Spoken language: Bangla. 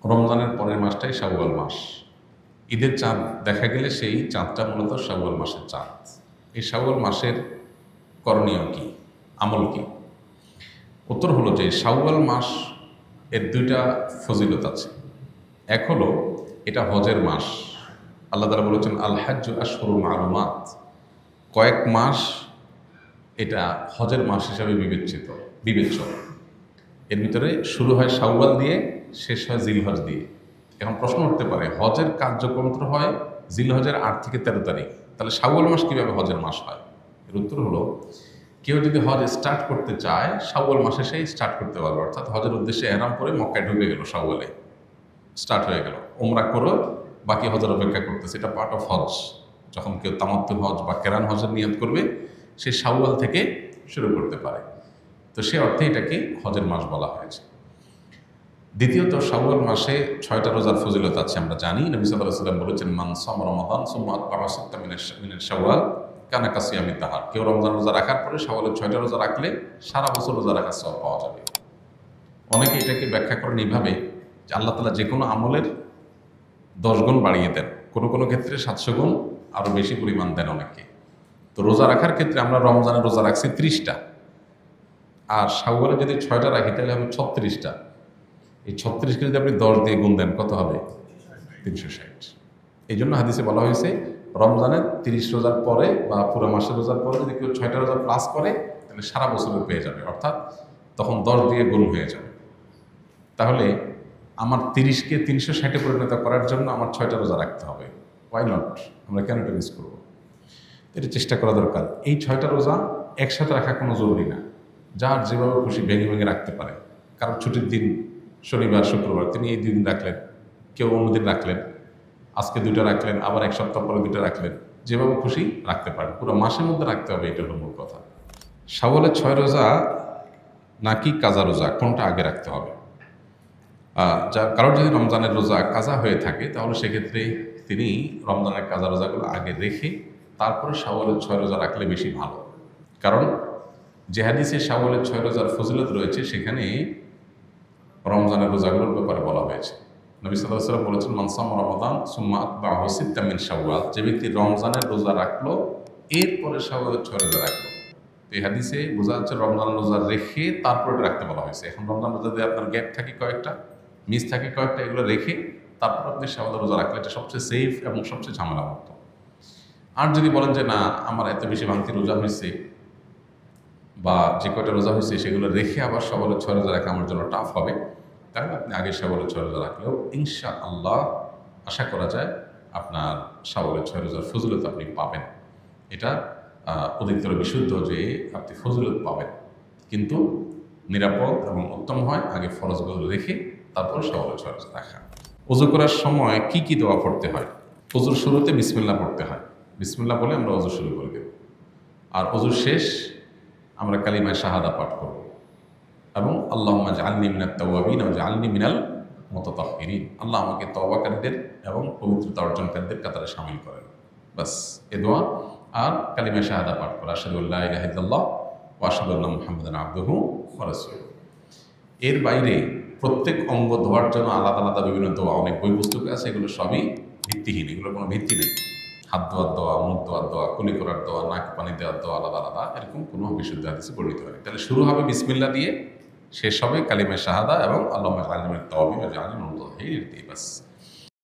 রমজানের পরের মাসটাই শাওয়াল মাস। ঈদের চাঁদ দেখা গেলে সেই চাঁদটা মূলত শাওয়াল মাসের চাঁদ। এই শাওয়াল মাসের করণীয় কি, আমল কি? উত্তর হলো যে শাওয়াল মাস এর দুইটা ফজিলত আছে। এক হলো এটা হজের মাস। আল্লাহ তাআলা বলেছেন আল হাজ্জু আশহুরুম মালুমাত, কয়েক মাস এটা হজের মাস হিসাবে বিবেচ্য। এর ভিতরে শুরু হয় শাওয়াল দিয়ে, শেষ হয় জিলহজ দিয়ে। এখন প্রশ্ন উঠতে পারে, হজের কার্যক্রম তো হয় জিলহজের ৮ থেকে ১৩ তারিখ, তাহলে শাওয়াল মাস কীভাবে হজের মাস হয়? এর উত্তর হলো, কেউ যদি হজ স্টার্ট করতে চায় শাওয়াল মাসে সেই স্টার্ট করতে পারবে। অর্থাৎ হজের উদ্দেশ্যে এহরাম করে মক্কায় ঢুকে গেল, শাওয়ালে স্টার্ট হয়ে গেল, ওমরা করো, বাকি হজের অপেক্ষা করতেছে। এটা পার্ট অফ হজ। যখন কেউ তামাত্তুল হজ বা কেরান হজের নিয়ত করবে, সে শাওয়াল থেকে শুরু করতে পারে। তো সে অর্থে এটাকে হজের মাস বলা হয়েছে। দ্বিতীয়ত, শাওয়াল মাসে 6টা রোজার ফজিলত আছে আমরা জানি। নবী সাল্লাল্লাহু আলাইহি ওয়াসাল্লাম বলেছেন মান সামা রমাদান সুম্মা আতবাআ সিত্তাম মিনাশ শাওয়াল কানা কাসিয়ামিদ দাহর। কেউ রমজান রোজা রাখার পরে শাওয়ালের 6টা রোজা রাখলে সারা বছর রোজা রাখার সওয়াব পাওয়া যাবে। অনেকে এটাকে ব্যাখ্যা করেন এইভাবে যে আল্লাহ তাআলা যে কোনো আমলের 10 গুণ বাড়িয়ে দেন, কোনো কোনো ক্ষেত্রে 700 গুণ আরও বেশি পরিমাণ দেন অনেকে। তো রোজা রাখার ক্ষেত্রে আমরা রমজানের রোজা রাখছি 30টা, আর শাওয়ালে যদি 6টা রাখি তাহলে হবে 36টা। এই 36কে যদি আপনি 10 দিয়ে গুণ দেন কত হবে? 360। এই জন্য হাদিসে বলা হয়েছে রমজানের 30 রোজার পরে বা পুরো মাসের রোজার পরে যদি কেউ 6টা রোজা প্লাস করে তাহলে সারা বছরের পেয়ে যাবে, অর্থাৎ তখন 10 দিয়ে গুণ হয়ে যাবে। তাহলে আমার 30কে 360-এ পরিণত করার জন্য আমার 6টা রোজা রাখতে হবে। Why not? আমরা কেন এটা মিস করবো? এটা চেষ্টা করা দরকার। এই 6টা রোজা একসাথে রাখা কোনো জরুরি না, যার যেভাবে খুশি ভেঙে ভেঙে রাখতে পারে। কারণ ছুটির দিন শনিবার শুক্রবার, তিনি এই দিন রাখলেন, কেউ অন্যদিন রাখলেন, আজকে 2টা রাখলেন, আবার 1 সপ্তাহ পরে 2টা রাখলেন, যেভাবে খুশি রাখতে পারেন। পুরো মাসের মধ্যে রাখতে হবে, এটা হলো মূল কথা। শাওয়ালের 6 রোজা নাকি কাজা রোজা, কোনটা আগে রাখতে হবে? কারোর যদি রমজানের রোজা কাজা হয়ে থাকে তাহলে সেক্ষেত্রে তিনি রমজানের কাজা রোজাগুলো আগে রেখে তারপরে শাওয়ালের 6 রোজা রাখলে বেশি ভালো। কারণ যে হাদিসে শাওয়ালের 6 রোজার ফজিলত রয়েছে সেখানে রমজানের রোজাগুলোর ব্যাপারে বলা হয়েছে। নবী সাল্লাল্লাহু আলাইহি ওয়াসাল্লাম বলেছেন মান সামা রমাদান সুম্মা আতবাআহু সিত্তাম মিন শাওয়াল, যে ব্যক্তি রমজানের রোজা রাখলো এরপরে শাওয়ালের 6 রোজা রাখলো। তো এই হাদিসে বোঝা যাচ্ছে রমজানের রোজা রেখে তারপরে রাখতে বলা হয়েছে। এখন রমজান রোজা যদি আপনার গ্যাপ থাকে কয়েকটা, মিস থাকে কয়েকটা, এগুলো রেখে তারপর আপনি শাওয়ালের রোজা রাখলে এটা সবচেয়ে সেফ এবং সবচেয়ে ঝামেলামুক্ত। আর যদি বলেন যে না, আমার এত বেশি ভাঙতি রোজা হয়েছে বা যে কয়টা রোজা হয়েছে সেগুলো রেখে আবার শাওয়ালের 6 রোজা রাখা আমার জন্য টাফ হবে, তাহলে আপনি আগে শাওয়ালের 6 রোজা রাখলেও ইনশাআল্লাহ আশা করা যায় আপনার শাওয়ালের 6 রোজার ফজিলত আপনি পাবেন। এটা অধিকতর বিশুদ্ধ যে আপনি ফজিলত পাবেন, কিন্তু নিরাপদ এবং উত্তম হয় আগে ফরজগুলো রেখে তারপর শাওয়ালের 6 রোজা রাখা। ওযু করার সময় কি কি দোয়া পড়তে হয়? ওযুর শুরুতে বিসমিল্লাহ পড়তে হয়। বিসমিল্লাহ বলে আমরা ওযু শুরু করে দেব, আর ওযুর শেষ আমরা কালিমায়ে শাহাদা পাঠ করব এবং আল্লাহুম্মা জাআলনি মিনাত তাওয়াবিন ওয়া জাআলনি মিনাল মুতাতাহহিরিন। আল্লাহ আমাকে তওবাকারীদের এবং পবিত্রতা অর্জনকারীদের কাতারে শামিল করেন। বাস, এ দোয়া আর কালিমায়ে শাহাদা পাঠ করা, আশহাদু আল্লা ইলাহা ইল্লাল্লাহ ওয়া আশহাদু আন্না মুহাম্মাদান আবদুহু ওয়া রাসূলুহু। এর বাইরে প্রত্যেক অঙ্গ ধোয়ার জন্য আলাদা আলাদা বিভিন্ন দোয়া, অনেক বই পুস্তক আছে, এগুলো সবই ভিত্তিহীন, এগুলোর কোনো ভিত্তি নেই। হাত ধোয়ার দোয়া, মুখ ধোয়ার দোয়া, কুলি করার দোয়া, নাক পানি দেওয়ার দোয়া আলাদা আলাদা, এরকম কোনো বিশুদ্ধ হাদিসে বর্ণিত হয়। তাহলে শুরু হবে বিসমিল্লাহ দিয়ে, শেষ হবে কালিমায়ে শাহাদা এবং আল্লাহুম্মা জাআলনি মিনাত তাওয়াবিন ওয়া জাআলনি মিনাল মুতাতাহহিরিন দিয়ে। বাস।